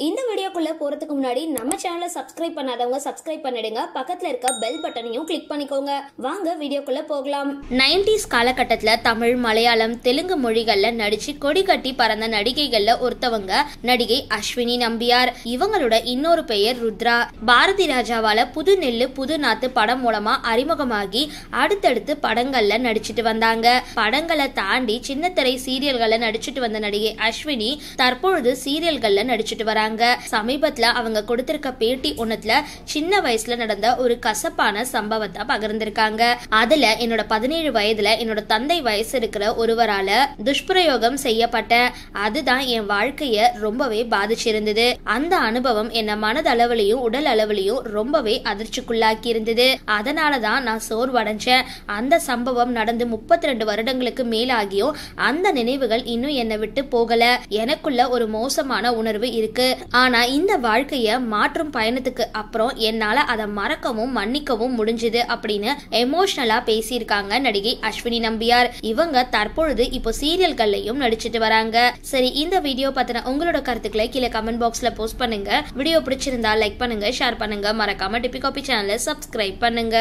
இந்த வீடியோக்குள்ள போறதுக்கு முன்னாடி நம்ம சேனலை சப்ஸ்கிரைப் பண்ணாதவங்க சப்ஸ்கிரைப் பண்ணிடுங்க, பக்கத்துல இருக்க பெல் பட்டனையும் கிளிக் பண்ணிக்கோங்க. வாங்க வீடியோக்குள்ள போகலாம். 90s காலகட்டத்துல தமிழ், மலையாளம், தெலுங்கு மொழிகள்ல நடிச்சு கொடி கட்டி பறந்த நடிகைகள்ல ஒருத்தவங்க நடிகை அஸ்வினி நம்பியார். இவங்களோட இன்னொரு பெயர் ருத்ரா. பாரதி ராஜாவால புது நெல்லு புது நாத்து படம் மூலமா அறிமுகமாகி அடுத்தடுத்து படங்கள்ல நடிச்சிட்டு வந்தாங்க. படங்களை தாண்டி சின்னத்திரை சீரியல்கள்ல நடிச்சிட்டு வந்த நடிகை அஸ்வினி தற்பொழுது சீரியல்கள்ல நடிச்சிட்டு வராங்க. சமீபத்துல அவங்க கொடுத்திருக்க பேட்டி ஒண்ணுல சின்ன வயசுல நடந்த ஒரு கசப்பான சம்பவத்தை பகிர்ந்திருக்காங்க. அதுல என்னோட 17 வயதுல என்னோட தந்தை வயசு இருக்கிற ஒருவரால துஷ்பிரயோகம் செய்யப்பட்ட, அதுதான் என் வாழ்க்கைய ரொம்பவே பாதிச்சிருந்தது. அந்த அனுபவம் என்ன மனதளவிலையும் உடல் அளவிலையும் ரொம்பவே அதிர்ச்சிக்குள்ளாக்கி இருந்தது. அதனாலதான் நான் சோர்வடைஞ்சேன். அந்த சம்பவம் நடந்து 32 வருடங்களுக்கு மேலாகியும் அந்த நினைவுகள் இன்னும் என்னை விட்டு போகல. எனக்குள்ள ஒரு மோசமான உணர்வு இருக்கு. ஆனா இந்த வாழ்க்கைய மாற்றும் பயணத்துக்கு அப்புறம் என்னால அதை மறக்கவும் மன்னிக்கவும் முடிஞ்சது அப்படின்னு எமோஷனலா பேசியிருக்காங்க நடிகை அஸ்வினி நம்பியார். இவங்க தற்பொழுது இப்போ சீரியல்கள்லயும் நடிச்சிட்டு வராங்க. சரி, இந்த வீடியோ பத்தின உங்களோட கருத்துக்களை கீழே கமெண்ட் பாக்ஸ்ல போஸ்ட் பண்ணுங்க. வீடியோ பிடிச்சிருந்தா லைக் பண்ணுங்க, ஷேர் பண்ணுங்க, மறக்காம டிபி காபி சேனலை சப்ஸ்கிரைப் பண்ணுங்க.